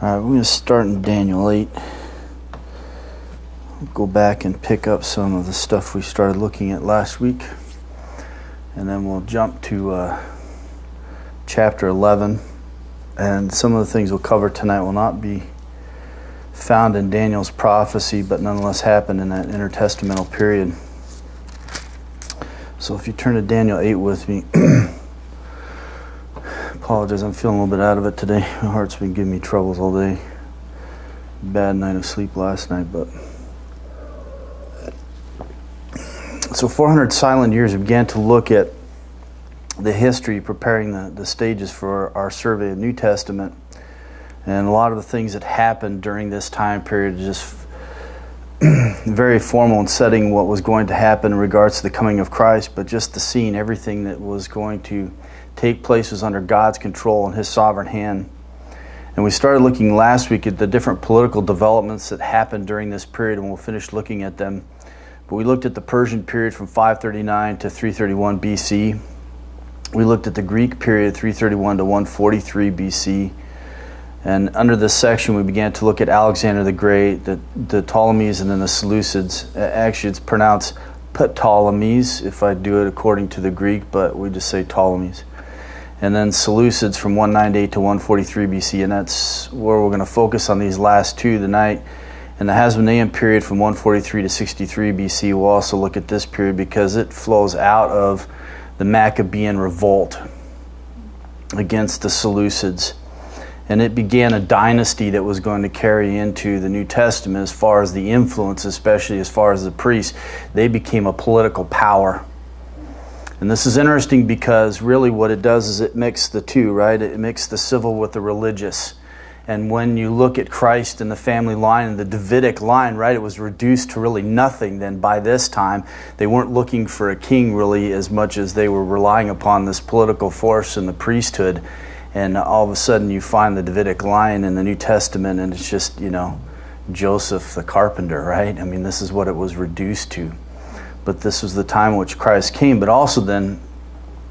All right, we're going to start in Daniel 8. Go back and pick up some of the stuff we started looking at last week. And then we'll jump to chapter 11. And some of the things we'll cover tonight will not be found in Daniel's prophecy, but nonetheless happened in that intertestamental period. So if you turn to Daniel 8 with me, apologize, I'm feeling a little bit out of it today. My heart's been giving me troubles all day. Bad night of sleep last night, but... So 400 silent years, we began to look at the history, preparing the stages for our survey of the New Testament. And a lot of the things that happened during this time period just very formal in setting what was going to happen in regards to the coming of Christ, but just the scene, everything that was going to take place was under God's control and His sovereign hand. And we started looking last week at the different political developments that happened during this period, and we'll finish looking at them. But we looked at the Persian period from 539 to 331 BC. We looked at the Greek period, 331 to 143 BC. And under this section, we began to look at Alexander the Great, the Ptolemies, and then the Seleucids. Actually, it's pronounced Ptolemies, if I do it according to the Greek, but we just say Ptolemies. And then Seleucids from 198 to 143 BC, and that's where we're going to focus on these last two tonight. And the Hasmonean period from 143 to 63 BC, we'll also look at this period because it flows out of the Maccabean revolt against the Seleucids. And it began a dynasty that was going to carry into the New Testament as far as the influence, especially as far as the priests. They became a political power. And this is interesting because really what it does is it mixed the two, right? It mixed the civil with the religious. And when you look at Christ and the family line and the Davidic line, right, it was reduced to really nothing then by this time. They weren't looking for a king really as much as they were relying upon this political force and the priesthood. And all of a sudden you find the Davidic line in the New Testament and it's just, Joseph the carpenter, right? I mean, this is what it was reduced to. But this was the time in which Christ came. But also then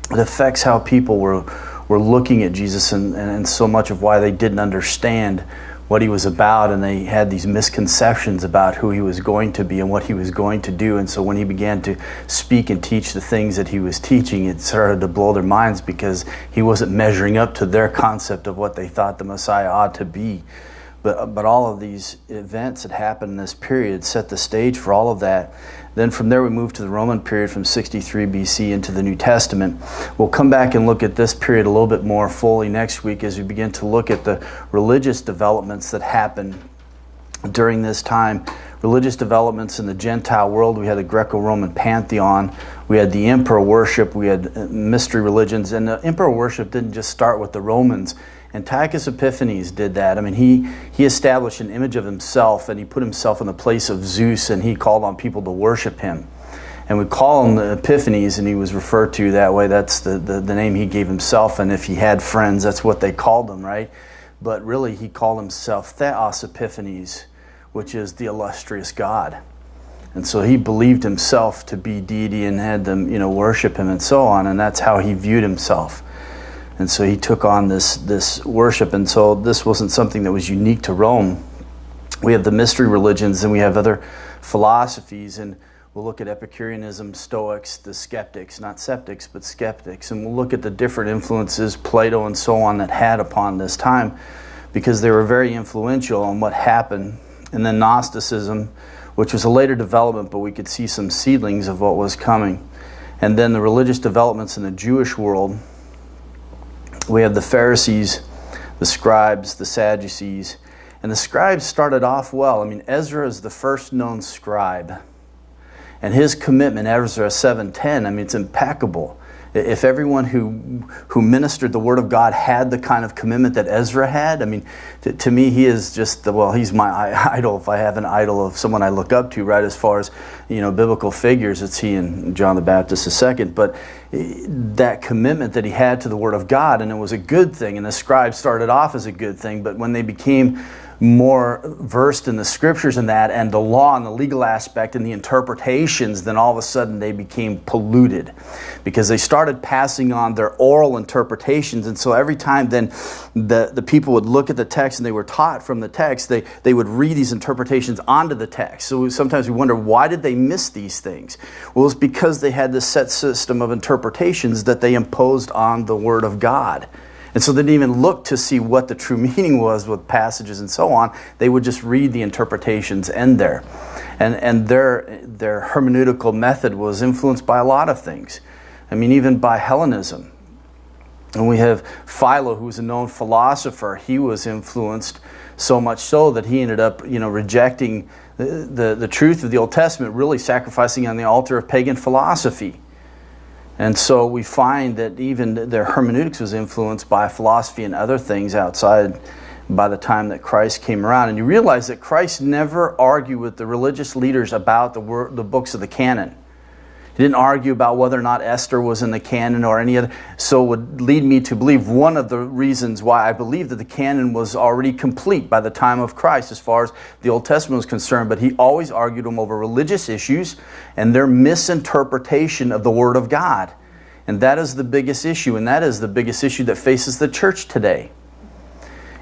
it affects how people were looking at Jesus and so much of why they didn't understand what He was about, and they had these misconceptions about who He was going to be and what He was going to do. And so when He began to speak and teach the things that He was teaching, it started to blow their minds because He wasn't measuring up to their concept of what they thought the Messiah ought to be. But all of these events that happened in this period set the stage for all of that. Then from there we move to the Roman period from 63 BC into the New Testament. We'll come back and look at this period a little bit more fully next week as we begin to look at the religious developments that happened during this time. Religious developments in the Gentile world. We had the Greco-Roman pantheon. We had the emperor worship. We had mystery religions. And the emperor worship didn't just start with the Romans. Antiochus Epiphanes did that. I mean, he established an image of himself, and he put himself in the place of Zeus, and he called on people to worship him. And we call him the Epiphanes, and he was referred to that way. That's the name he gave himself, and if he had friends, that's what they called him, right? But really, he called himself Theos Epiphanes, which is the illustrious God. And so he believed himself to be deity and had them, worship him and so on, and that's how he viewed himself. And so he took on this worship. And so this wasn't something that was unique to Rome. We have the mystery religions and we have other philosophies. And we'll look at Epicureanism, Stoics, the skeptics, not septics, but skeptics. And we'll look at the different influences, Plato and so on, that had upon this time because they were very influential on what happened. And then Gnosticism, which was a later development, but we could see some seedlings of what was coming. And then the religious developments in the Jewish world. We have the Pharisees, the scribes, the Sadducees. And the scribes started off well. I mean, Ezra is the first known scribe. And his commitment, Ezra 7:10, I mean, it's impeccable. If everyone who ministered the Word of God had the kind of commitment that Ezra had, I mean, to me, he is just, he's my idol. If I have an idol of someone I look up to, right, as far as, biblical figures, it's he and John the Baptist II. But that commitment that he had to the Word of God, and it was a good thing, and the scribes started off as a good thing, but when they became more versed in the scriptures and that, and the law and the legal aspect and the interpretations, then all of a sudden they became polluted because they started passing on their oral interpretations. And so every time then the people would look at the text and they were taught from the text, they would read these interpretations onto the text. So sometimes we wonder, why did they miss these things? Well, it's because they had this set system of interpretations that they imposed on the Word of God. And so they didn't even look to see what the true meaning was with passages and so on. They would just read the interpretations in there. And their hermeneutical method was influenced by a lot of things. I mean, even by Hellenism. And we have Philo, who was a known philosopher. He was influenced so much so that he ended up, rejecting the truth of the Old Testament, really sacrificing on the altar of pagan philosophy. And so we find that even their hermeneutics was influenced by philosophy and other things outside by the time that Christ came around. And you realize that Christ never argued with the religious leaders about the books of the canon. He didn't argue about whether or not Esther was in the canon or any other. So it would lead me to believe one of the reasons why I believe that the canon was already complete by the time of Christ as far as the Old Testament was concerned. But he always argued them over religious issues and their misinterpretation of the Word of God. And that is the biggest issue, and that is the biggest issue that faces the church today.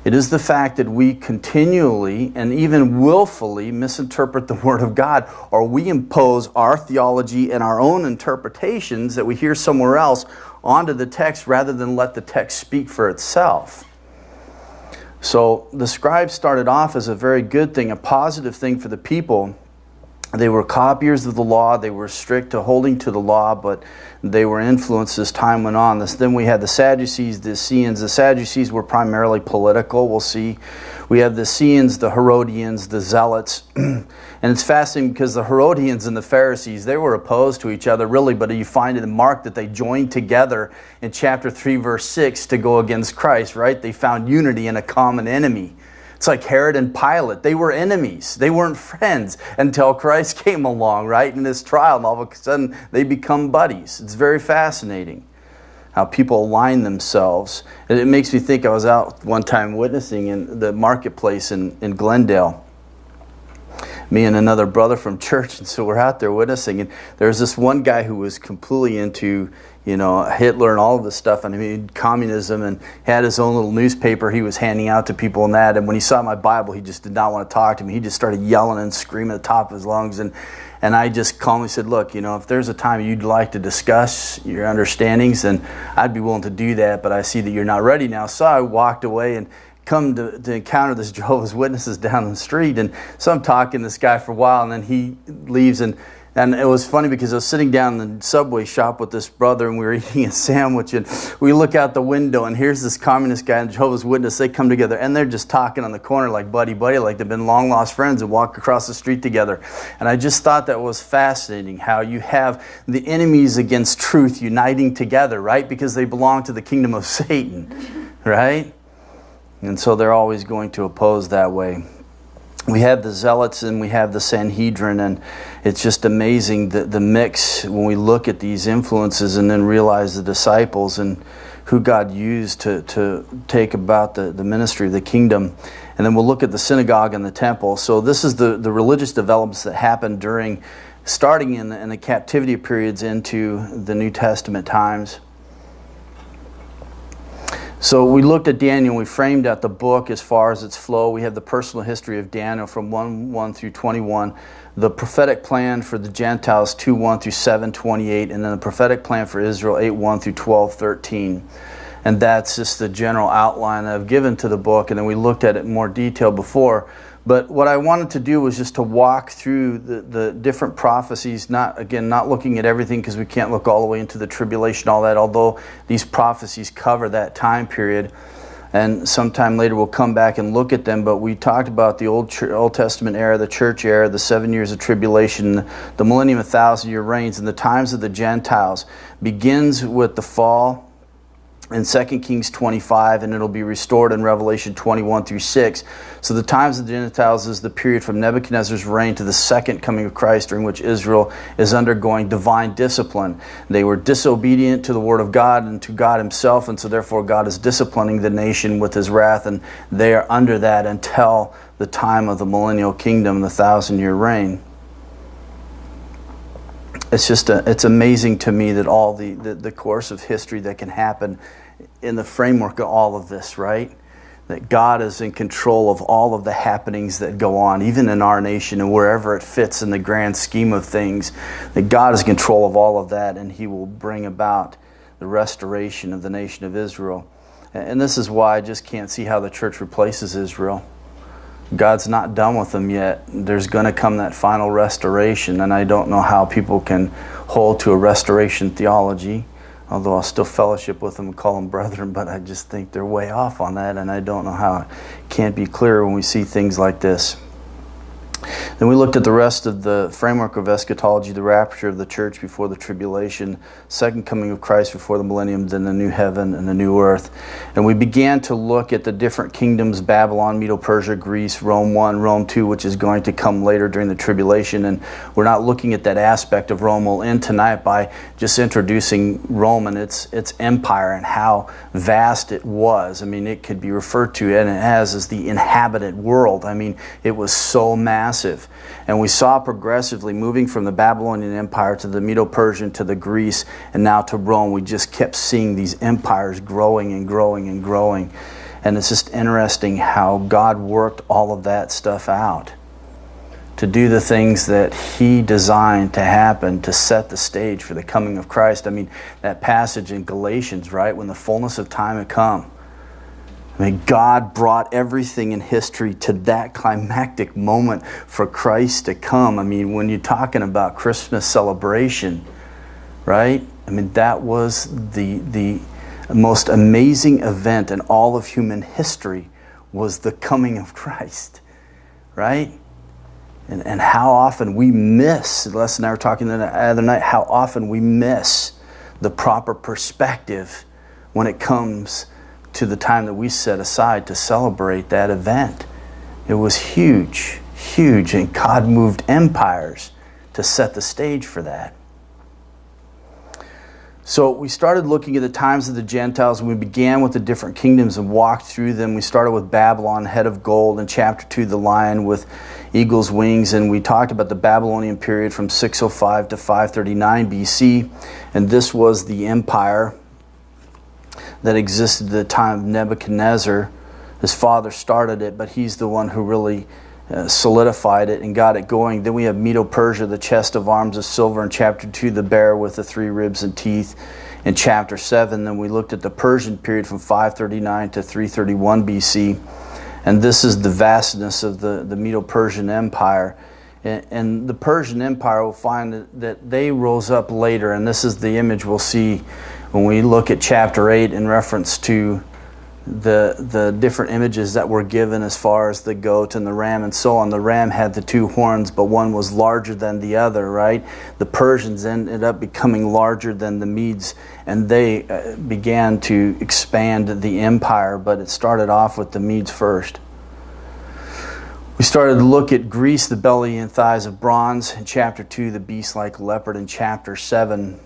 It is the fact that we continually and even willfully misinterpret the Word of God, or we impose our theology and our own interpretations that we hear somewhere else onto the text rather than let the text speak for itself. So the scribes started off as a very good thing, a positive thing for the people. They were copiers of the law. They were strict to holding to the law, but they were influenced as time went on. Then we had the Sadducees, the Essenes. The Sadducees were primarily political, we'll see. We have the Essenes, the Herodians, the Zealots. And it's fascinating because the Herodians and the Pharisees, they were opposed to each other, really, but you find in Mark that they joined together in chapter 3, verse 6 to go against Christ, right? They found unity in a common enemy. It's like Herod and Pilate. They were enemies. They weren't friends until Christ came along, right, in this trial. And all of a sudden, they become buddies. It's very fascinating how people align themselves. And it makes me think, I was out one time witnessing in the marketplace in Glendale. Me and another brother from church. And so we're out there witnessing. And there's this one guy who was completely into Hitler and all of this stuff, and communism, and had his own little newspaper he was handing out to people and that. And when he saw my Bible, he just did not want to talk to me. He just started yelling and screaming at the top of his lungs. And I just calmly said, look, if there's a time you'd like to discuss your understandings, then I'd be willing to do that, but I see that you're not ready now. So I walked away and come to encounter this Jehovah's Witnesses down the street. And so I'm talking to this guy for a while, and then he leaves. And it was funny because I was sitting down in the Subway shop with this brother, and we were eating a sandwich, and we look out the window, and here's this communist guy and Jehovah's Witness. They come together, and they're just talking on the corner like buddy, like they've been long lost friends and walk across the street together. And I just thought that was fascinating, how you have the enemies against truth uniting together, right? Because they belong to the kingdom of Satan, right? And so they're always going to oppose that way. We have the Zealots and we have the Sanhedrin, and it's just amazing the mix when we look at these influences and then realize the disciples and who God used to take about the ministry of the kingdom. And then we'll look at the synagogue and the temple. So this is the religious developments that happened starting in the captivity periods into the New Testament times. So we looked at Daniel, we framed out the book as far as its flow. We have the personal history of Daniel from 1:1 through 21, the prophetic plan for the Gentiles 2:1 through 7:28, and then the prophetic plan for Israel 8:1 through 12:13. And that's just the general outline I've given to the book, and then we looked at it in more detail before. But what I wanted to do was just to walk through the different prophecies, not looking at everything because we can't look all the way into the tribulation, all that, although these prophecies cover that time period. And sometime later we'll come back and look at them. But we talked about the Old Testament era, the church era, the 7 years of tribulation, the millennium of 1,000-year reigns, and the times of the Gentiles. Begins with the fall in 2 Kings 25, and it'll be restored in Revelation 21 through 6. So the times of the Gentiles is the period from Nebuchadnezzar's reign to the second coming of Christ, during which Israel is undergoing divine discipline. They were disobedient to the word of God and to God himself, and so therefore God is disciplining the nation with his wrath, and they are under that until the time of the millennial kingdom, the 1,000-year reign. It's amazing to me that all the course of history that can happen in the framework of all of this, right? That God is in control of all of the happenings that go on, even in our nation and wherever it fits in the grand scheme of things, that God is in control of all of that, and He will bring about the restoration of the nation of Israel. And this is why I just can't see how the church replaces Israel. God's not done with them yet. There's going to come that final restoration, and I don't know how people can hold to a restoration theology, although I'll still fellowship with them and call them brethren, but I just think they're way off on that, and I don't know how it can't be clearer when we see things like this. Then we looked at the rest of the framework of eschatology, the rapture of the church before the tribulation, second coming of Christ before the millennium, then the new heaven and the new earth. And we began to look at the different kingdoms, Babylon, Medo-Persia, Greece, Rome 1, Rome 2, which is going to come later during the tribulation. And we're not looking at that aspect of Rome. We'll end tonight by just introducing Rome and its empire and how vast it was. I mean, it could be referred to, and it has, as the inhabited world. I mean, it was so massive. And we saw progressively moving from the Babylonian Empire to the Medo-Persian to the Greece and now to Rome. We just kept seeing these empires growing and growing and growing. And it's just interesting how God worked all of that stuff out to do the things that He designed to happen to set the stage for the coming of Christ. I mean, that passage in Galatians, right? When the fullness of time had come. I mean, God brought everything in history to that climactic moment for Christ to come. I mean, when you're talking about Christmas celebration, right? I mean, that was the most amazing event in all of human history, was the coming of Christ, right? And how often we miss, Les and I were talking the other night, how often we miss the proper perspective when it comes to the time that we set aside to celebrate that event. It was huge, huge, and God moved empires to set the stage for that. So we started looking at the times of the Gentiles, and we began with the different kingdoms and walked through them. We started with Babylon, head of gold, in chapter 2, the lion with eagle's wings, and we talked about the Babylonian period from 605 to 539 BC, and this was the empire that existed at the time of Nebuchadnezzar. His father started it, but he's the one who really solidified it and got it going. Then we have Medo-Persia, the chest of arms of silver, in chapter 2, the bear with the 3 ribs and teeth, in chapter 7. Then we looked at the Persian period from 539 to 331 BC, and this is the vastness of the Medo-Persian Empire. And the Persian Empire, will find that they rose up later, and this is the image we'll see when we look at chapter 8 in reference to the different images that were given as far as the goat and the ram and so on. The ram had the 2 horns, but one was larger than the other, right? The Persians ended up becoming larger than the Medes, and they began to expand the empire, but it started off with the Medes first. We started to look at Greece, the belly and thighs of bronze, in chapter 2, the beast-like leopard, in chapter 7.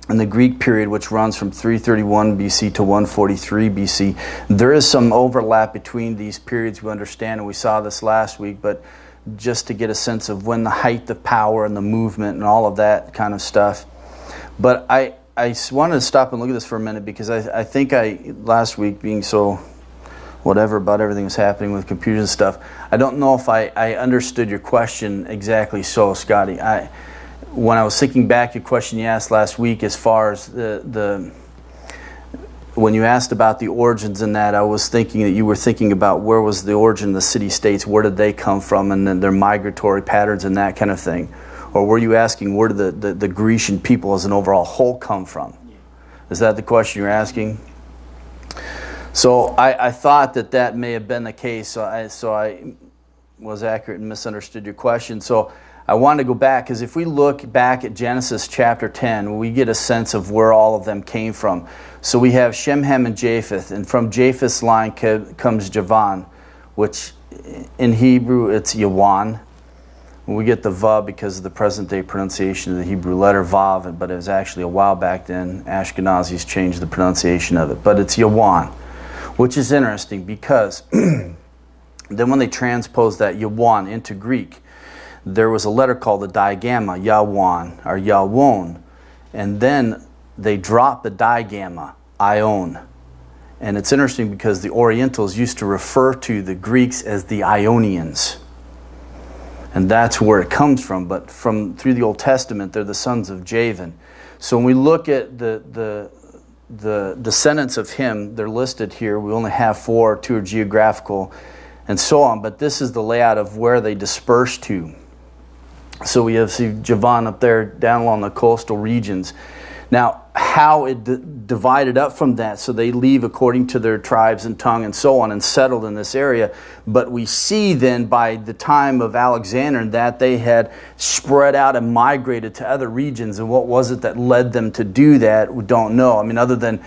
In the Greek period, which runs from 331 BC to 143 BC, there is some overlap between these periods, we understand, and we saw this last week, but just to get a sense of when the height of power and the movement and all of that kind of stuff. But I wanted to stop and look at this for a minute, because I think last week, being so whatever about everything that's happening with computers and stuff, I don't know if I understood your question exactly so, Scotty. When I was thinking back, your question you asked last week, as far as when you asked about the origins in that, I was thinking that you were thinking about where was the origin of the city-states, where did they come from, and then their migratory patterns and that kind of thing. Or were you asking where did the Grecian people as an overall whole come from? Is that the question you're asking? So I thought that may have been the case, so I was accurate and misunderstood your question. So I wanted to go back, because if we look back at Genesis chapter 10, we get a sense of where all of them came from. So we have Shem, Ham, and Japheth, and from Japheth's line comes Javan, which in Hebrew it's Yawan. We get the Vav because of the present-day pronunciation of the Hebrew letter Vav, but it was actually a while back then. Ashkenazis changed the pronunciation of it, but it's Yawan, which is interesting because Then when they transposed that Yawan into Greek, there was a letter called the digamma, Yawan or Yawon, and then they dropped the digamma, Ion. And it's interesting because the Orientals used to refer to the Greeks as the Ionians. And that's where it comes from. But through the Old Testament, they're the sons of Javan. So when we look at the descendants of him, they're listed here. We only have 4, 2 are geographical, and so on. But this is the layout of where they dispersed to. So we have Javan up there down along the coastal regions. Now, how it divided up from that, so they leave according to their tribes and tongue and so on and settled in this area. But we see then by the time of Alexander that they had spread out and migrated to other regions. And what was it that led them to do that? We don't know. I mean, other than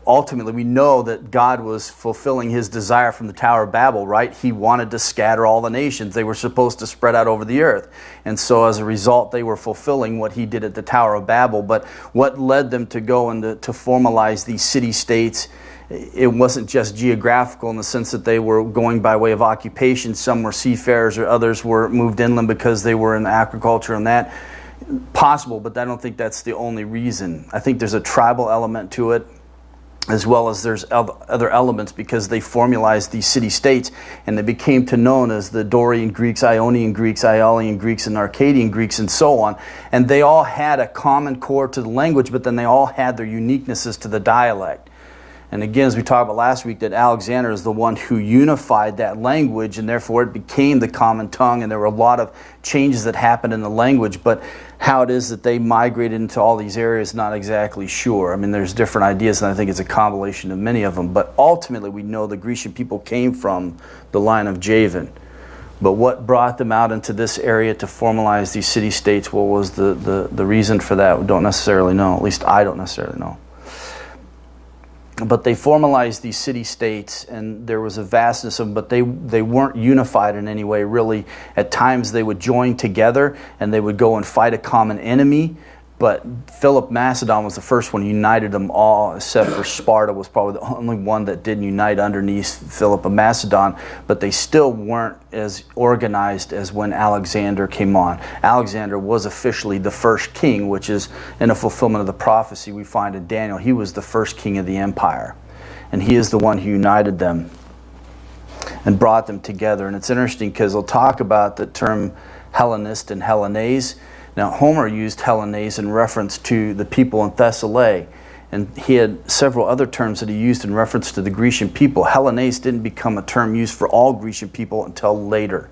ultimately we know that God was fulfilling his desire from the Tower of Babel, right? He wanted to scatter all the nations. They were supposed to spread out over the earth. And so as a result, they were fulfilling what he did at the Tower of Babel. But what led them to go and to formalize these city-states, it wasn't just geographical in the sense that they were going by way of occupation. Some were seafarers or others were moved inland because they were in agriculture and that. Possible, but I don't think that's the only reason. I think there's a tribal element to it, as well as there's other elements, because they formalized these city-states and they became to known as the Dorian Greeks, Ionian Greeks, Ialian Greeks, and Arcadian Greeks, and so on. And they all had a common core to the language, but then they all had their uniquenesses to the dialect. And again, as we talked about last week, that Alexander is the one who unified that language, and therefore it became the common tongue, and there were a lot of changes that happened in the language. But how it is that they migrated into all these areas, not exactly sure. I mean, there's different ideas, and I think it's a compilation of many of them. But ultimately, we know the Grecian people came from the line of Javan. But what brought them out into this area to formalize these city-states, what was the reason for that? We don't necessarily know. At least I don't necessarily know. But they formalized these city-states, and there was a vastness of them, but they weren't unified in any way, really. At times they would join together, and they would go and fight a common enemy. But Philip Macedon was the first one who united them all, except for Sparta was probably the only one that didn't unite underneath Philip of Macedon. But they still weren't as organized as when Alexander came on. Alexander was officially the first king, which is in a fulfillment of the prophecy we find in Daniel. He was the first king of the empire. And he is the one who united them and brought them together. And it's interesting because they'll talk about the term Hellenist and Hellenes. Now, Homer used Hellenes in reference to the people in Thessaly, and he had several other terms that he used in reference to the Grecian people. Hellenes didn't become a term used for all Grecian people until later,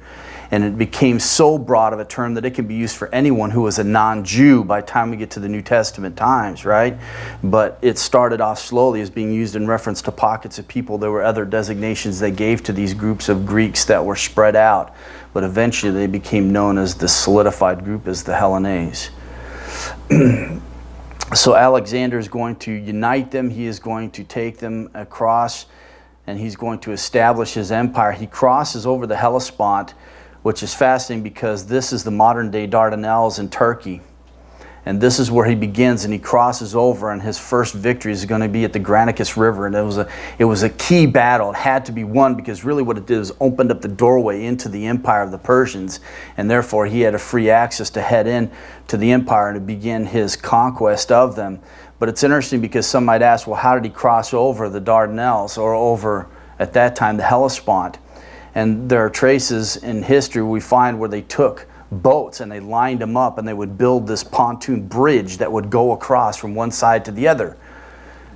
and it became so broad of a term that it can be used for anyone who was a non-Jew by the time we get to the New Testament times, right? But it started off slowly as being used in reference to pockets of people. There were other designations they gave to these groups of Greeks that were spread out. But eventually they became known as the solidified group as the Hellenes. So Alexander is going to unite them. He is going to take them across, and he's going to establish his empire. He crosses over the Hellespont, which is fascinating because this is the modern-day Dardanelles in Turkey. And this is where he begins, and he crosses over, and his first victory is going to be at the Granicus River. And it was a key battle. It had to be won because really what it did is opened up the doorway into the empire of the Persians, and therefore he had a free access to head in to the empire and to begin his conquest of them. But it's interesting because some might ask, well, how did he cross over the Dardanelles or over, at that time, the Hellespont? And there are traces in history we find where they took boats and they lined them up and they would build this pontoon bridge that would go across from one side to the other.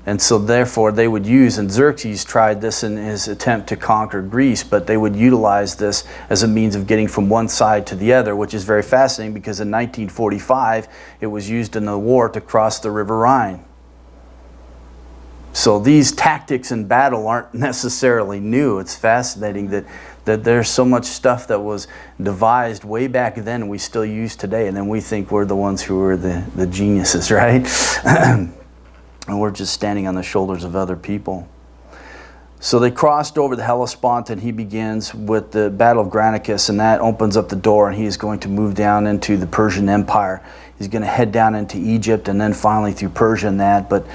And so therefore they would use, and Xerxes tried this in his attempt to conquer Greece, but they would utilize this as a means of getting from one side to the other, which is very fascinating because in 1945 it was used in the war to cross the River Rhine. So these tactics in battle aren't necessarily new. It's fascinating that there's so much stuff that was devised way back then and we still use today, and then we think we're the ones who are the geniuses, right? And we're just standing on the shoulders of other people. So they crossed over the Hellespont, and he begins with the Battle of Granicus, and that opens up the door, and he is going to move down into the Persian Empire. He's going to head down into Egypt and then finally through Persia and that. But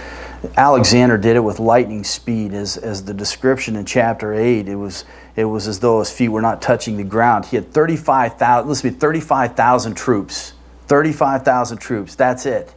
Alexander did it with lightning speed. As the description in chapter 8, it was as though his feet were not touching the ground. He had 35,000 troops. 35,000 troops, that's it.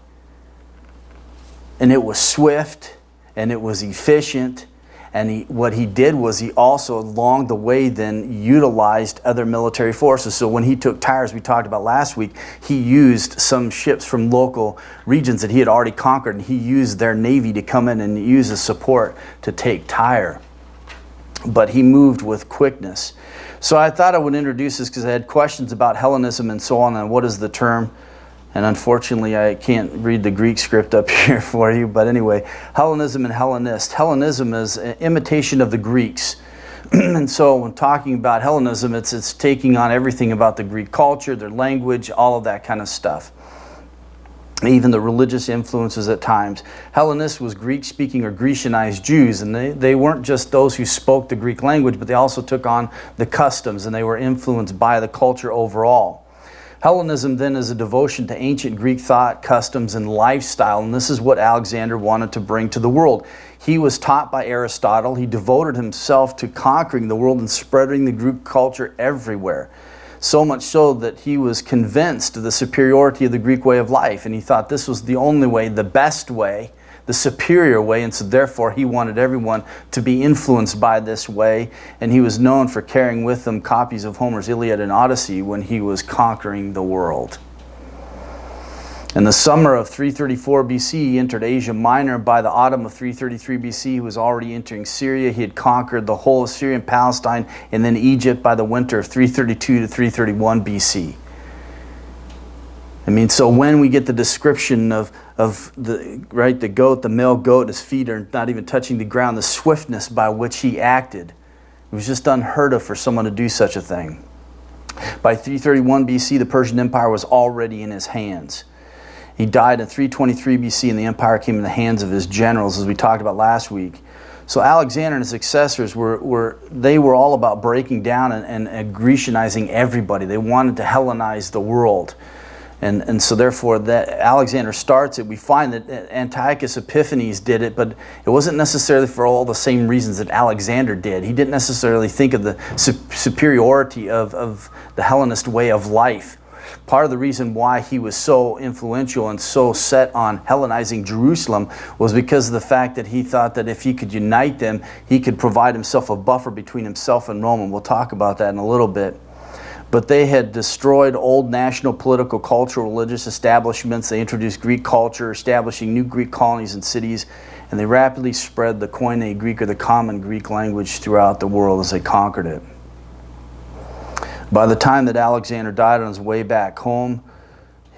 And it was swift, and it was efficient, and what he did was he also along the way then utilized other military forces. So when he took Tyre, as we talked about last week, he used some ships from local regions that he had already conquered, and he used their navy to come in and use as support to take Tyre. But he moved with quickness. So I thought I would introduce this because I had questions about Hellenism and so on, and what is the term. And unfortunately, I can't read the Greek script up here for you. But anyway, Hellenism and Hellenist. Hellenism is an imitation of the Greeks. And so when talking about Hellenism, it's taking on everything about the Greek culture, their language, all of that kind of stuff. Even the religious influences at times. Hellenists was Greek-speaking or Grecianized Jews, and they weren't just those who spoke the Greek language, but they also took on the customs, and they were influenced by the culture overall. Hellenism then is a devotion to ancient Greek thought, customs, and lifestyle, and this is what Alexander wanted to bring to the world. He was taught by Aristotle. He devoted himself to conquering the world and spreading the Greek culture everywhere. So much so that he was convinced of the superiority of the Greek way of life, and he thought this was the only way, the best way, the superior way, and so therefore he wanted everyone to be influenced by this way, and he was known for carrying with him copies of Homer's Iliad and Odyssey when he was conquering the world. In the summer of 334 BC, he entered Asia Minor. By the autumn of 333 BC, he was already entering Syria. He had conquered the whole of Syria and Palestine, and then Egypt by the winter of 332 to 331 BC. I mean, so when we get the description of the goat, the male goat, his feet are not even touching the ground, the swiftness by which he acted, it was just unheard of for someone to do such a thing. By 331 BC, the Persian Empire was already in his hands. He died in 323 BC, and the empire came in the hands of his generals, as we talked about last week. So Alexander and his successors were all about breaking down and Grecianizing everybody. They wanted to Hellenize the world. And so therefore that Alexander starts it. We find that Antiochus Epiphanes did it, but it wasn't necessarily for all the same reasons that Alexander did. He didn't necessarily think of the superiority of the Hellenist way of life. Part of the reason why he was so influential and so set on Hellenizing Jerusalem was because of the fact that he thought that if he could unite them, he could provide himself a buffer between himself and Rome, and we'll talk about that in a little bit. But they had destroyed old national, political, cultural, religious establishments. They introduced Greek culture, establishing new Greek colonies and cities, and they rapidly spread the Koine Greek, or the common Greek language, throughout the world as they conquered it. By the time that Alexander died on his way back home,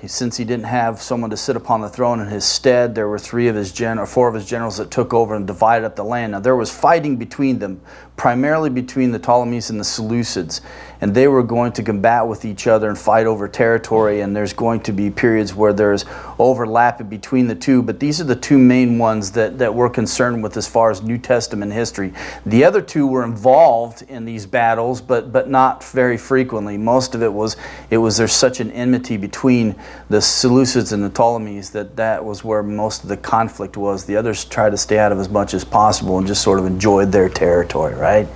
since he didn't have someone to sit upon the throne in his stead, there were 4 of his generals that took over and divided up the land. Now there was fighting between them, primarily between the Ptolemies and the Seleucids, and they were going to combat with each other and fight over territory, and there's going to be periods where there's overlap between the two, but these are the 2 main ones that we're concerned with as far as New Testament history. The other 2 were involved in these battles, but not very frequently. Most of it was there's such an enmity between the Seleucids and the Ptolemies that was where most of the conflict was. The others tried to stay out of as much as possible and just sort of enjoyed their territory, right?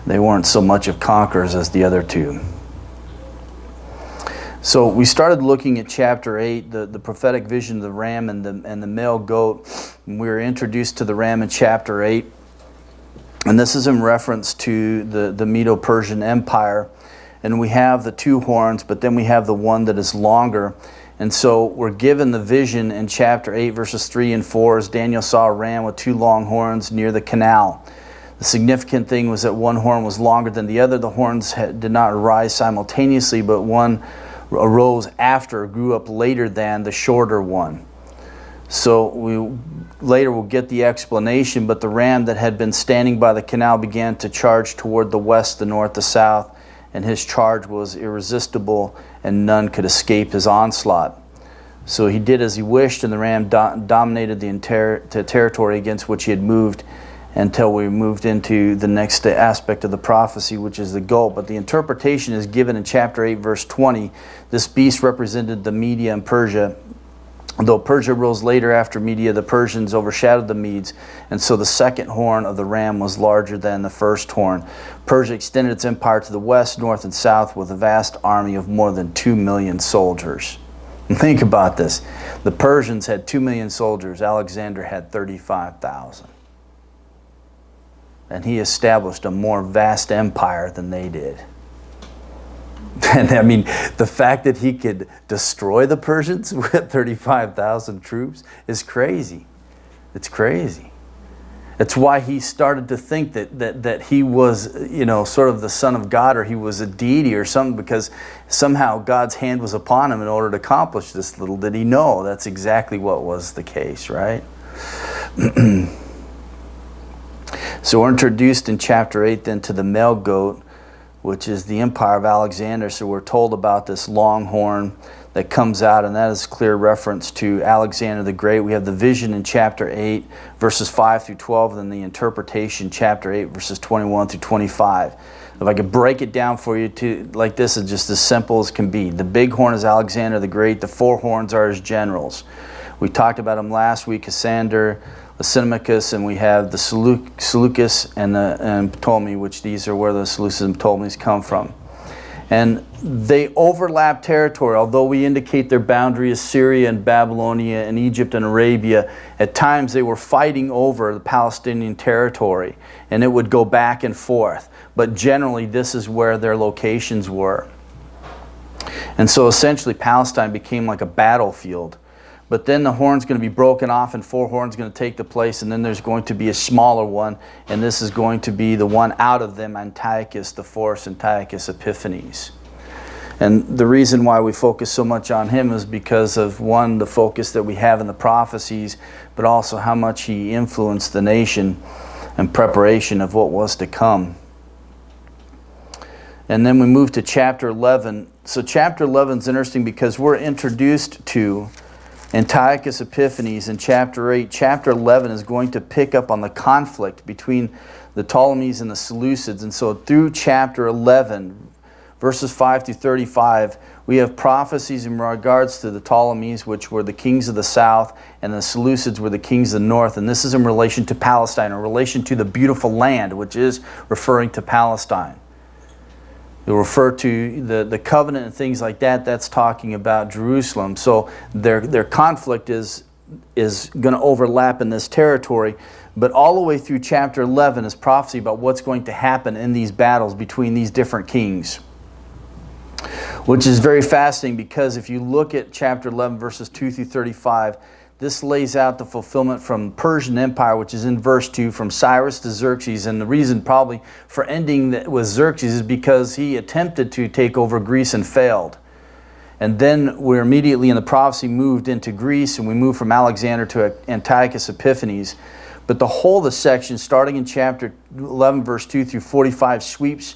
They weren't so much of conquerors as the other 2. So we started looking at chapter 8, the prophetic vision of the ram and the male goat. And we were introduced to the ram in chapter 8. And this is in reference to the Medo-Persian Empire. And we have the 2 horns, but then we have the one that is longer. And so we're given the vision in chapter 8, verses 3 and 4, as Daniel saw a ram with 2 long horns near the canal. The significant thing was that one horn was longer than the other. The horns did not arise simultaneously, but one arose after, grew up later than the shorter one. So later we'll get the explanation, but the ram that had been standing by the canal began to charge toward the west, the north, the south, and his charge was irresistible, and none could escape his onslaught. So he did as he wished, and the ram dominated the territory against which he had moved, until we moved into the next aspect of the prophecy, which is the goat. But the interpretation is given in chapter 8, verse 20. This beast represented the Media and Persia, Though Persia rose later after Media, the Persians overshadowed the Medes, and so the second horn of the ram was larger than the first horn. Persia extended its empire to the west, north, and south with a vast army of more than 2 million soldiers. Think about this. The Persians had 2 million soldiers. Alexander had 35,000. And he established a more vast empire than they did. And I mean, the fact that he could destroy the Persians with 35,000 troops is crazy. It's crazy. It's why he started to think that he was, sort of the son of God, or he was a deity or something, because somehow God's hand was upon him in order to accomplish this. Little did he know that's exactly what was the case, right? So we're introduced in chapter 8 then to the male goat, which is the empire of Alexander. So we're told about this longhorn that comes out, and that is clear reference to Alexander the Great. We have the vision in chapter 8, verses 5 through 12, and then the interpretation, chapter 8, verses 21 through 25. If I could break it down for you to like this, it's just as simple as can be. The big horn is Alexander the Great. The 4 horns are his generals. We talked about him last week, Cassander, Lysimachus, and we have the Seleucus and Ptolemy, which these are where the Seleucus and Ptolemies come from. And they overlap territory, although we indicate their boundary is Syria and Babylonia and Egypt and Arabia. At times they were fighting over the Palestinian territory, and it would go back and forth. But generally this is where their locations were. And so essentially Palestine became like a battlefield. But then the horn's going to be broken off, and 4 horns going to take the place, and then there's going to be a smaller one, and this is going to be the one out of them, Antiochus IV, Antiochus Epiphanes. And the reason why we focus so much on him is because of, one, the focus that we have in the prophecies, but also how much he influenced the nation in preparation of what was to come. And then we move to chapter 11. So chapter 11 is interesting because we're introduced to Antiochus Epiphanes in chapter 8. Chapter 11 is going to pick up on the conflict between the Ptolemies and the Seleucids. And so through chapter 11, verses 5 through 35, we have prophecies in regards to the Ptolemies, which were the kings of the south, and the Seleucids were the kings of the north. And this is in relation to Palestine, in relation to the beautiful land, which is referring to Palestine. You'll refer to the covenant and things like that. That's talking about Jerusalem. So their conflict is going to overlap in this territory. But all the way through chapter 11 is prophecy about what's going to happen in these battles between these different kings. Which is very fascinating, because if you look at chapter 11 verses 2 through 35, this lays out the fulfillment from Persian Empire, which is in verse 2, from Cyrus to Xerxes. And the reason probably for ending with Xerxes is because he attempted to take over Greece and failed. And then we're immediately in the prophecy moved into Greece, and we move from Alexander to Antiochus Epiphanes. But the whole of the section, starting in chapter 11, verse 2 through 45, sweeps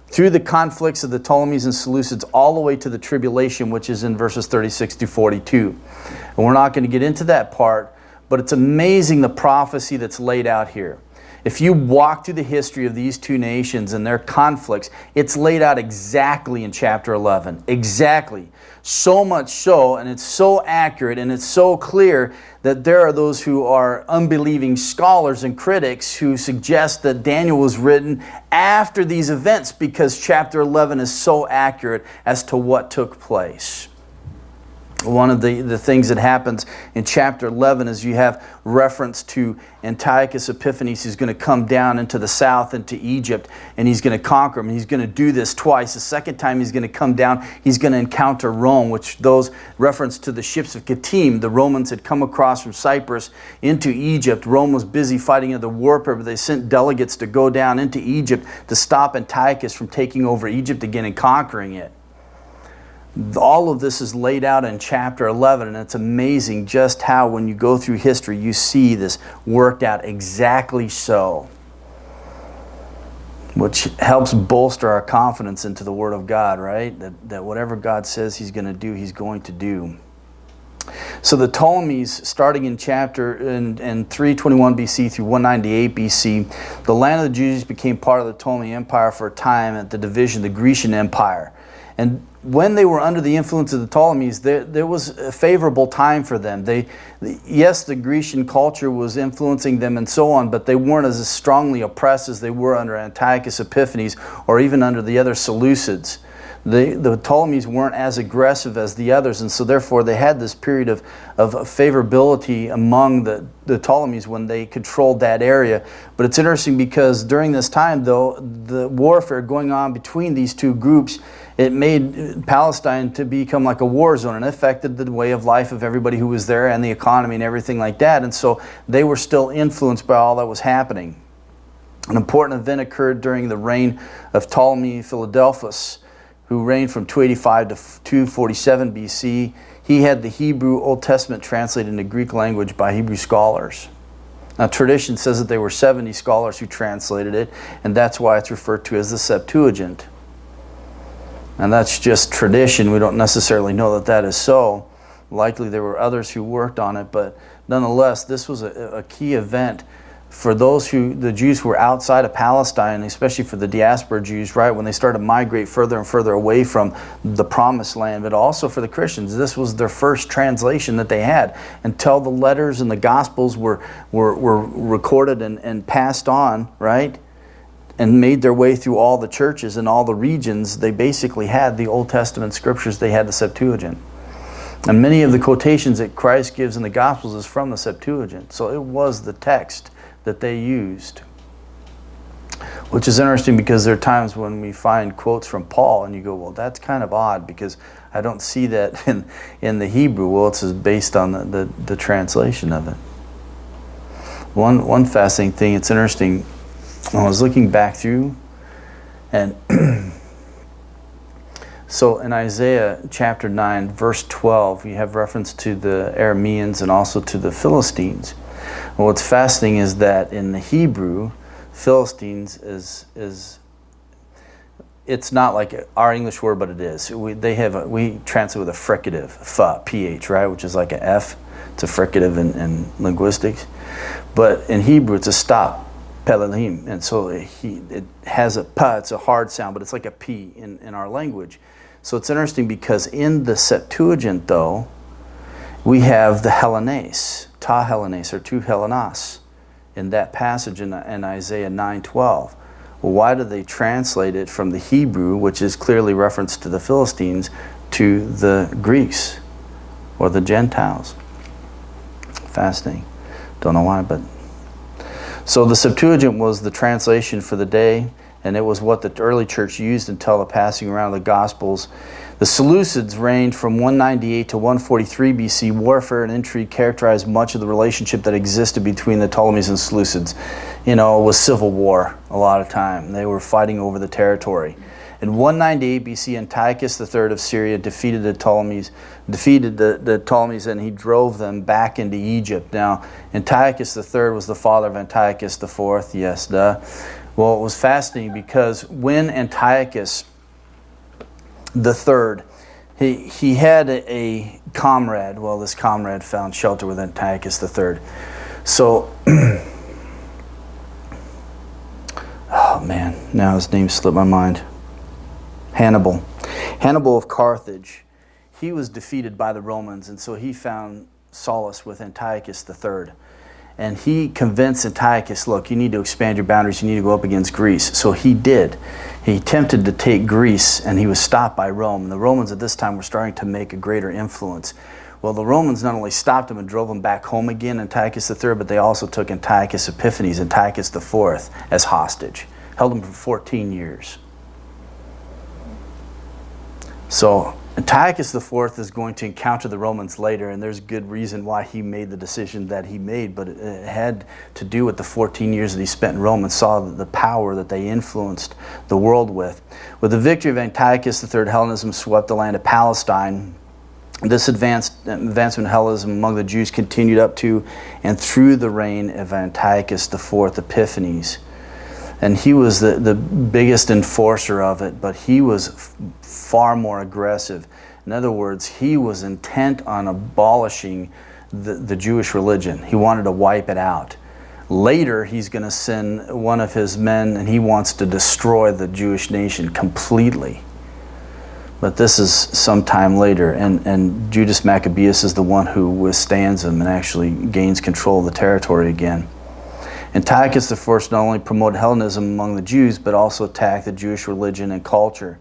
through the conflicts of the Ptolemies and Seleucids all the way to the tribulation, which is in verses 36 to 42. And we're not going to get into that part, but it's amazing the prophecy that's laid out here. If you walk through the history of these two nations and their conflicts, it's laid out exactly in chapter 11. Exactly. So much so, and it's so accurate, and it's so clear that there are those who are unbelieving scholars and critics who suggest that Daniel was written after these events because chapter 11 is so accurate as to what took place. One of the things that happens in chapter 11 is you have reference to Antiochus Epiphanes, who's going to come down into the south, into Egypt, and he's going to conquer them. He's going to do this twice. The second time he's going to come down, he's going to encounter Rome, which those reference to the ships of Kittim. The Romans had come across from Cyprus into Egypt. Rome was busy fighting in the warfare, but they sent delegates to go down into Egypt to stop Antiochus from taking over Egypt again and conquering it. All of this is laid out in chapter 11, and it's amazing just how when you go through history you see this worked out exactly so, which helps bolster our confidence into the Word of God, right? That whatever God says He's going to do, He's going to do. So the Ptolemies, starting in 321 BC through 198 BC, the land of the Jews became part of the Ptolemy Empire for a time at the division of the Grecian Empire. And when they were under the influence of the Ptolemies, there was a favorable time for them. Yes, the Grecian culture was influencing them and so on, but they weren't as strongly oppressed as they were under Antiochus Epiphanes or even under the other Seleucids. The Ptolemies weren't as aggressive as the others, and so therefore they had this period of favorability among the Ptolemies when they controlled that area. But it's interesting because during this time, though, the warfare going on between these two groups, it made Palestine to become like a war zone, and it affected the way of life of everybody who was there and the economy and everything like that. And so they were still influenced by all that was happening. An important event occurred during the reign of Ptolemy Philadelphus, who reigned from 285 to 247 BC. He had the Hebrew Old Testament translated into Greek language by Hebrew scholars. Now, tradition says that there were 70 scholars who translated it, and that's why it's referred to as the Septuagint. And that's just tradition. We don't necessarily know that that is so. Likely there were others who worked on it, but nonetheless, this was a key event for the Jews who were outside of Palestine, especially for the diaspora Jews, right, when they started to migrate further and further away from the promised land, but also for the Christians. This was their first translation that they had. Until the letters and the Gospels were recorded and passed on, right, and made their way through all the churches and all the regions, they basically had the Old Testament scriptures. They had the Septuagint. And many of the quotations that Christ gives in the Gospels is from the Septuagint. So it was the text that they used. Which is interesting because there are times when we find quotes from Paul and you go, well, that's kind of odd because I don't see that in the Hebrew. Well, it's based on the translation of it. One fascinating thing, it's interesting, I was looking back through, and so in Isaiah chapter 9, verse 12, you have reference to the Arameans and also to the Philistines. Well, what's fascinating is that in the Hebrew, Philistines is it's not like our English word, but it is. We translate with a fricative, ph, right, which is like an F. It's a fricative in linguistics. But in Hebrew, it's a stop. Pelalim, and so it has a pa, it's a hard sound, but it's like a P in our language. So it's interesting because in the Septuagint, though, we have the Hellenes, ta Hellenes, or tu Hellenas, in that passage in Isaiah 9:12. Well, why do they translate it from the Hebrew, which is clearly referenced to the Philistines, to the Greeks, or the Gentiles? Fascinating. Don't know why, but... So the Septuagint was the translation for the day, and it was what the early church used until the passing around of the Gospels. The Seleucids reigned from 198 to 143 BC. Warfare and intrigue characterized much of the relationship that existed between the Ptolemies and Seleucids. It was civil war a lot of time. They were fighting over the territory. In 198 BC, Antiochus III of Syria defeated the Ptolemies, and he drove them back into Egypt. Now, Antiochus III was the father of Antiochus IV. Yes, duh. Well, it was fascinating because when Antiochus III, he had a comrade. Well, this comrade found shelter with Antiochus III. So, oh man, now his name slipped my mind. Hannibal of Carthage. He was defeated by the Romans, and so he found solace with Antiochus III. And he convinced Antiochus, look, you need to expand your boundaries, you need to go up against Greece. So he did. He attempted to take Greece, and he was stopped by Rome. And the Romans at this time were starting to make a greater influence. Well, the Romans not only stopped him and drove him back home again, Antiochus III, but they also took Antiochus Epiphanes, Antiochus IV, as hostage. Held him for 14 years. So Antiochus IV is going to encounter the Romans later, and there's good reason why he made the decision that he made, but it had to do with the 14 years that he spent in Rome and saw the power that they influenced the world with. With the victory of Antiochus III, Hellenism swept the land of Palestine. This advancement of Hellenism among the Jews continued up to and through the reign of Antiochus IV Epiphanes. And he was the biggest enforcer of it, but he was far more aggressive. In other words, he was intent on abolishing the Jewish religion. He wanted to wipe it out. Later, he's going to send one of his men, and he wants to destroy the Jewish nation completely. But this is some time later, and Judas Maccabeus is the one who withstands him and actually gains control of the territory again. Antiochus I not only promoted Hellenism among the Jews, but also attacked the Jewish religion and culture.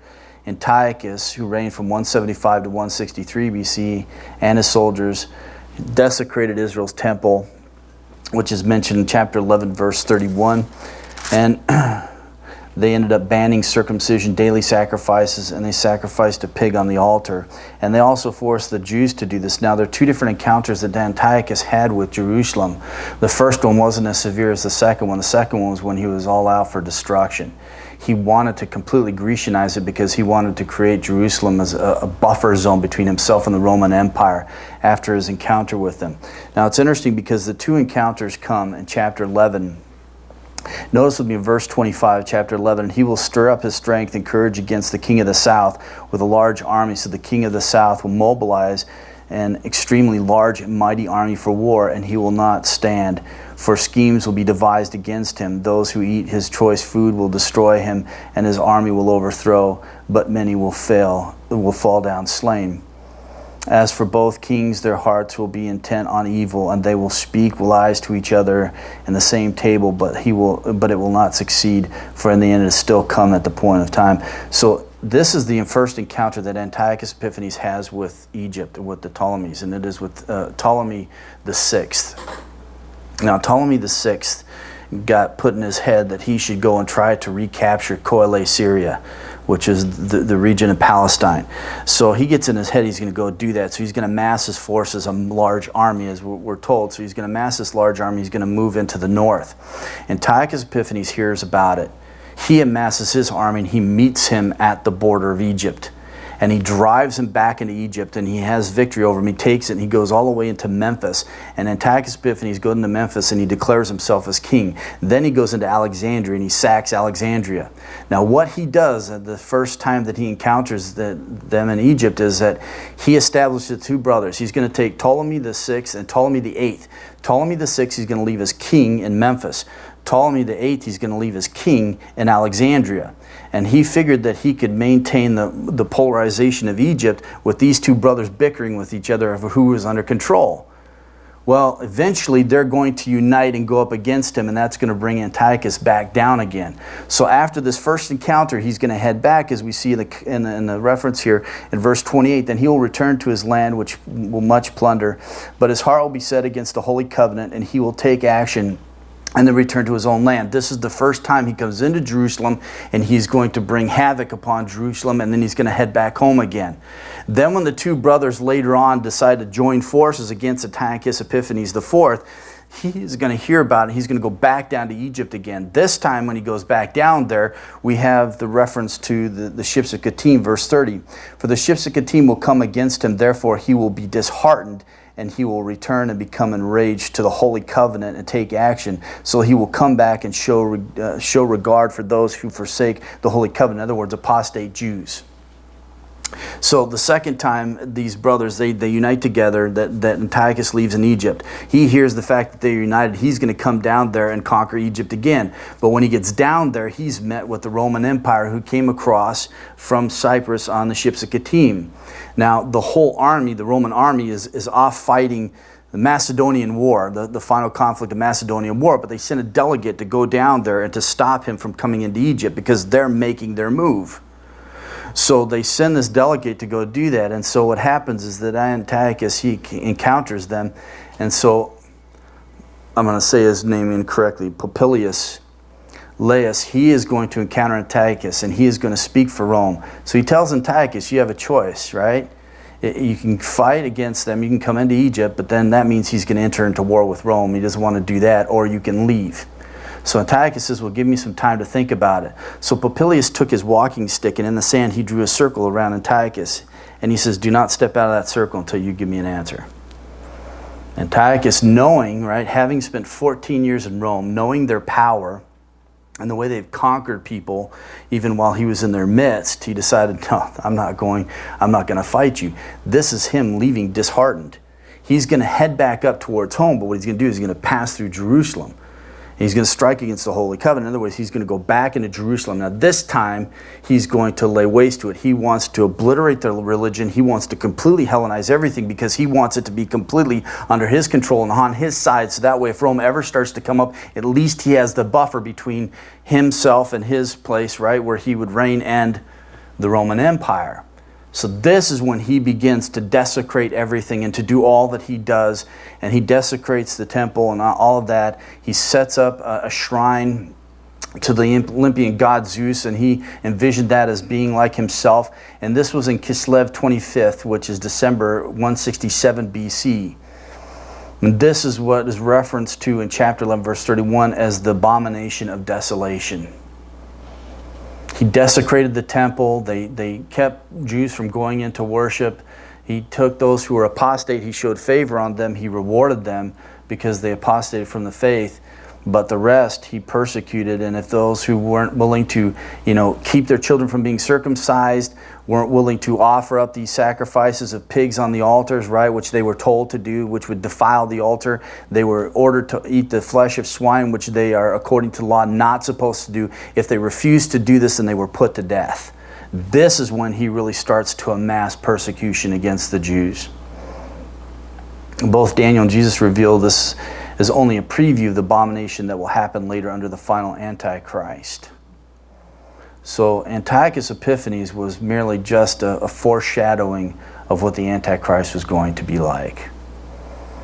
Antiochus, who reigned from 175 to 163 BC, and his soldiers desecrated Israel's temple, which is mentioned in chapter 11, verse 31. And they ended up banning circumcision, daily sacrifices, and they sacrificed a pig on the altar. And they also forced the Jews to do this. Now, there are two different encounters that Antiochus had with Jerusalem. The first one wasn't as severe as the second one. The second one was when he was all out for destruction. He wanted to completely Grecianize it because he wanted to create Jerusalem as a buffer zone between himself and the Roman Empire after his encounter with them. Now, it's interesting because the two encounters come in chapter 11. Notice with me in verse 25, chapter 11, he will stir up his strength and courage against the king of the south with a large army. So the king of the south will mobilize an extremely large and mighty army for war, and he will not stand. For schemes will be devised against him. Those who eat his choice food will destroy him, and his army will overthrow, but many will fall down slain. As for both kings, their hearts will be intent on evil, and they will speak lies to each other in the same table, but it will not succeed, for in the end it is still come at the point of time. So this is the first encounter that Antiochus Epiphanes has with Egypt, with the Ptolemies, and it is with Ptolemy the Sixth. Now, Ptolemy the Sixth got put in his head that he should go and try to recapture Coele, Syria, which is the region of Palestine. So he gets in his head he's going to go do that. So he's going to mass his forces, a large army, as we're told. So he's going to mass this large army. He's going to move into the north. Antiochus Epiphanes hears about it. He amasses his army, and he meets him at the border of Egypt. And he drives him back into Egypt, and he has victory over him. He takes it, and he goes all the way into Memphis. And Antiochus Epiphanes goes into Memphis, and he declares himself as king. Then he goes into Alexandria, and he sacks Alexandria. Now, what he does the first time that he encounters them in Egypt is that he establishes two brothers. He's going to take Ptolemy the Sixth and Ptolemy the Eighth. Ptolemy the Sixth he's going to leave as king in Memphis. Ptolemy the Eighth he's going to leave as king in Alexandria. And he figured that he could maintain the polarization of Egypt with these two brothers bickering with each other over who was under control. Well, eventually they're going to unite and go up against him, and that's going to bring Antiochus back down again. So after this first encounter, he's going to head back, as we see in the reference here in verse 28. Then he will return to his land, which will much plunder, but his heart will be set against the Holy Covenant, and he will take action and then return to his own land. This is the first time he comes into Jerusalem, and he's going to bring havoc upon Jerusalem, and then he's going to head back home again. Then when the two brothers later on decide to join forces against Antiochus Epiphanes IV, he's going to hear about it. He's going to go back down to Egypt again. This time when he goes back down there, we have the reference to the ships of Kittim, verse 30. For the ships of Kittim will come against him, therefore he will be disheartened, and he will return and become enraged to the Holy Covenant and take action. So he will come back and show regard for those who forsake the Holy Covenant. In other words, apostate Jews. So the second time these brothers, they unite together, that Antiochus leaves in Egypt. He hears the fact that they're united. He's going to come down there and conquer Egypt again. But when he gets down there, he's met with the Roman Empire, who came across from Cyprus on the ships of Kittim. Now, the whole army, the Roman army, is off fighting the Macedonian War, the final conflict of Macedonian War, but they sent a delegate to go down there and to stop him from coming into Egypt because they're making their move. So they send this delegate to go do that, and so what happens is that Antiochus, he encounters them, and so I'm going to say his name incorrectly, Popilius Laius, he is going to encounter Antiochus, and he is going to speak for Rome. So he tells Antiochus, you have a choice, right? You can fight against them, you can come into Egypt, but then that means he's going to enter into war with Rome. He doesn't want to do that, or you can leave. So Antiochus says, well, give me some time to think about it. So Popilius took his walking stick, and in the sand he drew a circle around Antiochus. And he says, do not step out of that circle until you give me an answer. Antiochus, knowing, right, having spent 14 years in Rome, knowing their power and the way they've conquered people, even while he was in their midst, he decided, no, I'm not going to fight you. This is him leaving disheartened. He's going to head back up towards home, but what he's going to do is he's going to pass through Jerusalem. He's going to strike against the Holy Covenant. In other words, he's going to go back into Jerusalem. Now, this time, he's going to lay waste to it. He wants to obliterate their religion. He wants to completely Hellenize everything because he wants it to be completely under his control and on his side. So that way, if Rome ever starts to come up, at least he has the buffer between himself and his place, right, where he would reign and the Roman Empire. So this is when he begins to desecrate everything and to do all that he does. And he desecrates the temple and all of that. He sets up a shrine to the Olympian god Zeus, and he envisioned that as being like himself. And this was in Kislev 25th, which is December 167 BC. And this is what is referenced to in chapter 11, verse 31 as the abomination of desolation. He desecrated the temple. They kept Jews from going into worship. He took those who were apostate. He showed favor on them. He rewarded them because they apostated from the faith. But the rest he persecuted. And if those who weren't willing to, keep their children from being circumcised, weren't willing to offer up these sacrifices of pigs on the altars, right, which they were told to do, which would defile the altar. They were ordered to eat the flesh of swine, which they are, according to law, not supposed to do. If they refused to do this, then they were put to death. This is when he really starts to amass persecution against the Jews. Both Daniel and Jesus reveal this is only a preview of the abomination that will happen later under the final Antichrist. So Antiochus Epiphanes was merely just a foreshadowing of what the Antichrist was going to be like.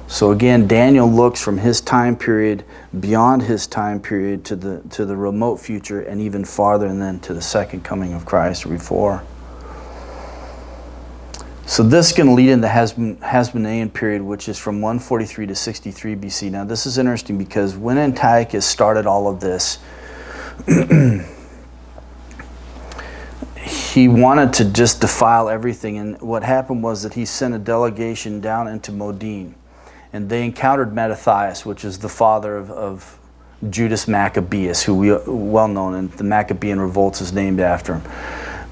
So again, Daniel looks from his time period, beyond his time period, to the remote future, and even farther, and then to the second coming of Christ or before. So this is going to lead into the Hasmonean period, which is from 143 to 63 BC. Now this is interesting because when Antiochus started all of this, he wanted to just defile everything. And what happened was that he sent a delegation down into Modin. And they encountered Mattathias, which is the father of Judas Maccabeus, who we well known, and the Maccabean revolts is named after him.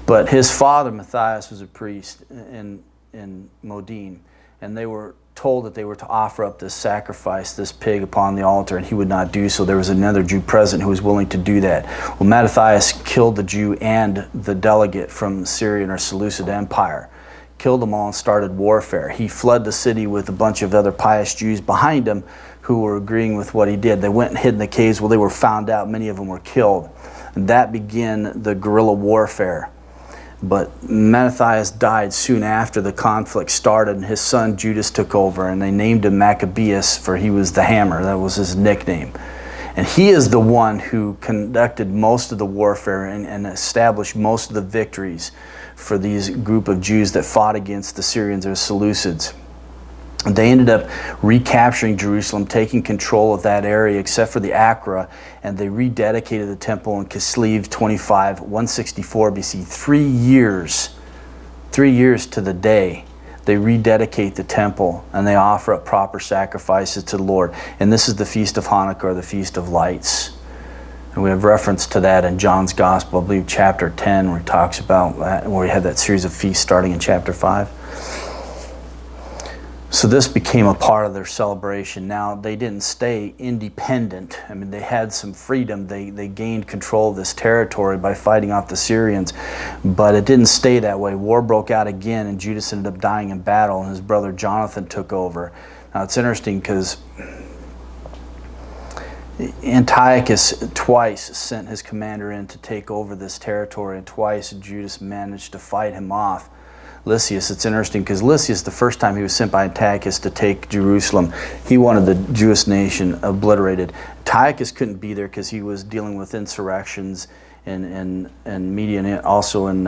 But his father, Matthias, was a priest in Modin, and they were told that they were to offer up this sacrifice, this pig, upon the altar, and he would not do so. There was another Jew present who was willing to do that. Well, Mattathias killed the Jew and the delegate from the Syrian or Seleucid Empire. Killed them all and started warfare. He fled the city with a bunch of other pious Jews behind him who were agreeing with what he did. They went and hid in the caves. Well, they were found out. Many of them were killed. And that began the guerrilla warfare. But Mattathias died soon after the conflict started, and his son Judas took over, and they named him Maccabeus, for he was the hammer. That was his nickname. And he is the one who conducted most of the warfare and established most of the victories for these group of Jews that fought against the Syrians or Seleucids. They ended up recapturing Jerusalem, taking control of that area except for the Acra, and they rededicated the temple in Kislev 25, 164 BC. 3 years to the day, they rededicate the temple and they offer up proper sacrifices to the Lord. And this is the Feast of Hanukkah, or the Feast of Lights. And we have reference to that in John's Gospel, I believe chapter 10, where he talks about that, where we have that series of feasts starting in chapter 5. So this became a part of their celebration. Now, they didn't stay independent. I mean, they had some freedom. They gained control of this territory by fighting off the Syrians. But it didn't stay that way. War broke out again, and Judas ended up dying in battle, and his brother Jonathan took over. Now, it's interesting because Antiochus twice sent his commander in to take over this territory, and twice Judas managed to fight him off. Lysias, it's interesting because Lysias, the first time he was sent by Antiochus to take Jerusalem, he wanted the Jewish nation obliterated. Antiochus couldn't be there because he was dealing with insurrections in Media and also in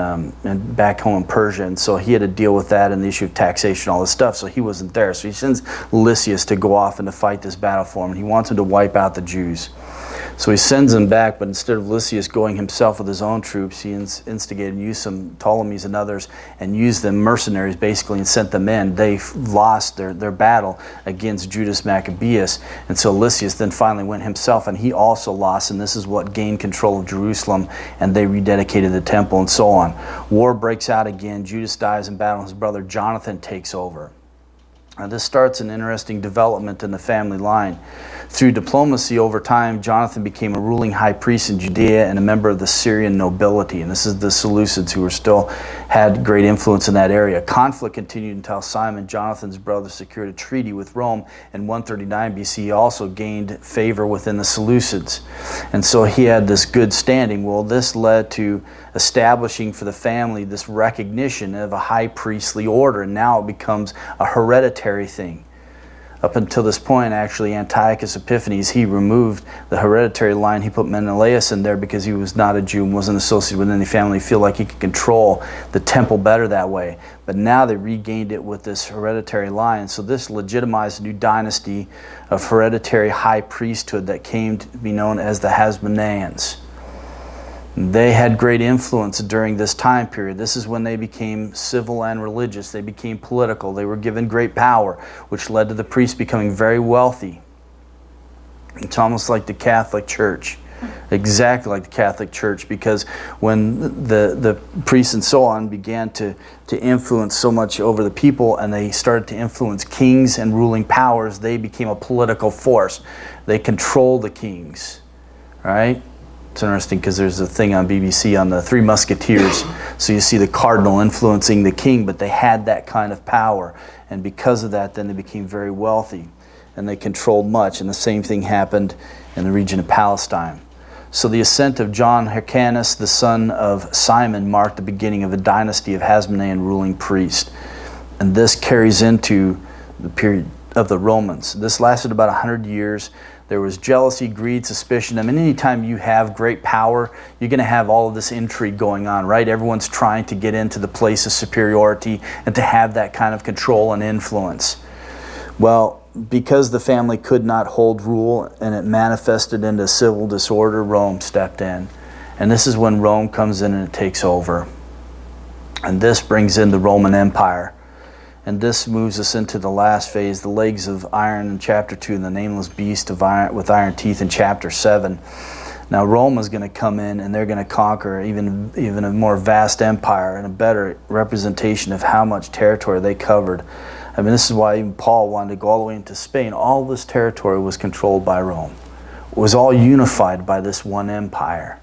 back home in Persia, and so he had to deal with that and the issue of taxation, all this stuff, so he wasn't there. So he sends Lysias to go off and to fight this battle for him, and he wants him to wipe out the Jews. So he sends him back, but instead of Lysias going himself with his own troops, he instigated and used some Ptolemies and others and used them mercenaries basically and sent them in. They lost their battle against Judas Maccabeus, and so Lysias then finally went himself, and he also lost, and this is what gained control of Jerusalem, and they rededicated the temple and so on. War breaks out again. Judas dies in battle, and his brother Jonathan takes over. This starts an interesting development in the family line. Through diplomacy over time, Jonathan became a ruling high priest in Judea and a member of the Syrian nobility. And this is the Seleucids, who still had great influence in that area. Conflict continued until Simon, Jonathan's brother, secured a treaty with Rome in 139 BC. He also gained favor within the Seleucids. And so he had this good standing. Well, this led to establishing for the family this recognition of a high priestly order, and now it becomes a hereditary thing. Up until this point, actually, Antiochus Epiphanes, he removed the hereditary line. He put Menelaus in there because he was not a Jew and wasn't associated with any family. He feel like he could control the temple better that way. But now they regained it with this hereditary line. So this legitimized a new dynasty of hereditary high priesthood that came to be known as the Hasmoneans. They had great influence during this time period. This is when they became civil and religious. They became political. They were given great power, which led to the priests becoming very wealthy. It's almost like the Catholic Church. Exactly like the Catholic Church, because when the priests and so on began to influence so much over the people, and they started to influence kings and ruling powers, they became a political force. They controlled the kings, right? It's interesting because there's a thing on BBC on the Three Musketeers. So you see the cardinal influencing the king, but they had that kind of power. And because of that, then they became very wealthy and they controlled much. And the same thing happened in the region of Palestine. So the ascent of John Hyrcanus, the son of Simon, marked the beginning of a dynasty of Hasmonean ruling priests. And this carries into the period of the Romans. This lasted about 100 years. There was jealousy, greed, suspicion. I mean, anytime you have great power, you're going to have all of this intrigue going on, right? Everyone's trying to get into the place of superiority and to have that kind of control and influence. Well, because the family could not hold rule and it manifested into civil disorder, Rome stepped in. And this is when Rome comes in and it takes over. And this brings in the Roman Empire. And this moves us into the last phase, the legs of iron in chapter 2, and the nameless beast of iron, with iron teeth in chapter 7. Now Rome is going to come in and they're going to conquer even a more vast empire and a better representation of how much territory they covered. I mean, this is why even Paul wanted to go all the way into Spain. All this territory was controlled by Rome. It was all unified by this one empire.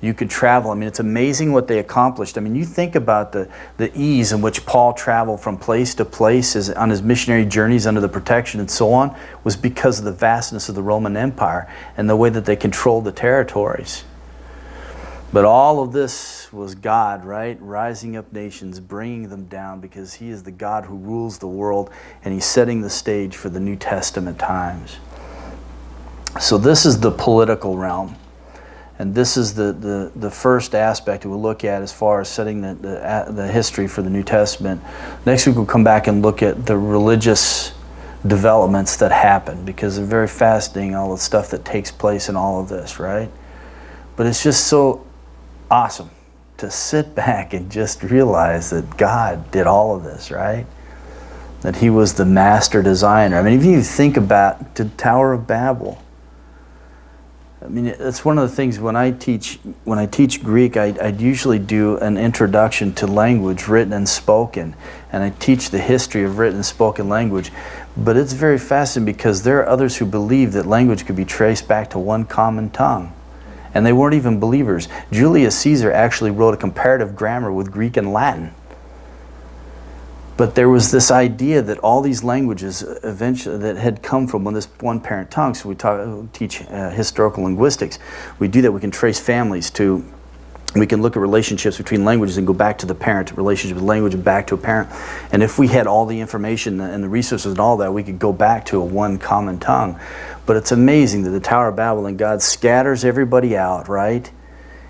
You could travel. I mean, it's amazing what they accomplished. I mean, you think about the ease in which Paul traveled from place to place on his missionary journeys under the protection and so on, was because of the vastness of the Roman Empire and the way that they controlled the territories. But all of this was God, right? Rising up nations, bringing them down, because he is the God who rules the world, and he's setting the stage for the New Testament times. So this is the political realm. And this is the first aspect we'll look at as far as setting the history for the New Testament. Next week we'll come back and look at the religious developments that happen, because they're very fascinating, all the stuff that takes place in all of this, right? But it's just so awesome to sit back and just realize that God did all of this, right? That he was the master designer. I mean, if you think about the Tower of Babel, I mean, it's one of the things when I teach Greek, I'd usually do an introduction to language, written and spoken, and I teach the history of written and spoken language. But it's very fascinating because there are others who believe that language could be traced back to one common tongue, and they weren't even believers. Julius Caesar actually wrote a comparative grammar with Greek and Latin. But there was this idea that all these languages eventually that had come from this one parent tongue. So we teach historical linguistics. We do that. We can trace families to. We can look at relationships between languages and go back to the parent, relationship with language and back to a parent. And if we had all the information and the resources and all that, we could go back to a one common tongue. But it's amazing that the Tower of Babel, and God scatters everybody out, right?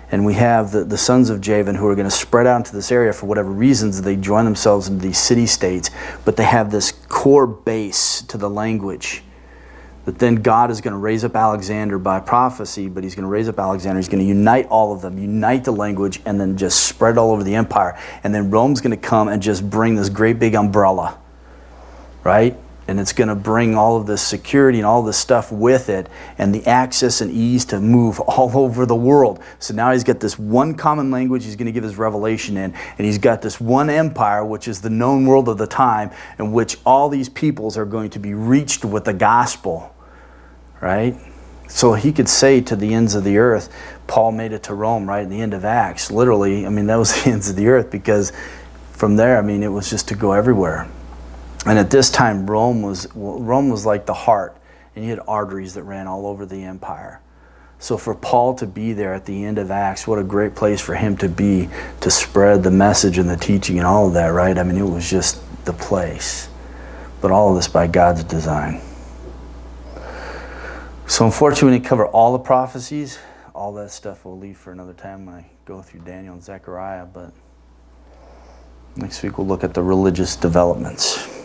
And we have the sons of Javan who are going to spread out into this area for whatever reasons. They join themselves into these city-states, but they have this core base to the language. That then God is going to raise up Alexander by prophecy, but he's going to raise up Alexander. He's going to unite all of them, unite the language, and then just spread all over the empire. And then Rome's going to come and just bring this great big umbrella, right? And it's going to bring all of this security and all this stuff with it, and the access and ease to move all over the world. So now he's got this one common language he's going to give his revelation in, and he's got this one empire, which is the known world of the time, in which all these peoples are going to be reached with the gospel, right? So he could say to the ends of the earth, Paul made it to Rome, right, in the end of Acts. Literally, I mean, that was the ends of the earth, because from there, I mean, it was just to go everywhere. And at this time, Rome was like the heart, and you had arteries that ran all over the empire. So for Paul to be there at the end of Acts, what a great place for him to be, to spread the message and the teaching and all of that, right? I mean, it was just the place. But all of this by God's design. So unfortunately, we didn't cover all the prophecies. All that stuff we'll leave for another time when I go through Daniel and Zechariah. But next week we'll look at the religious developments.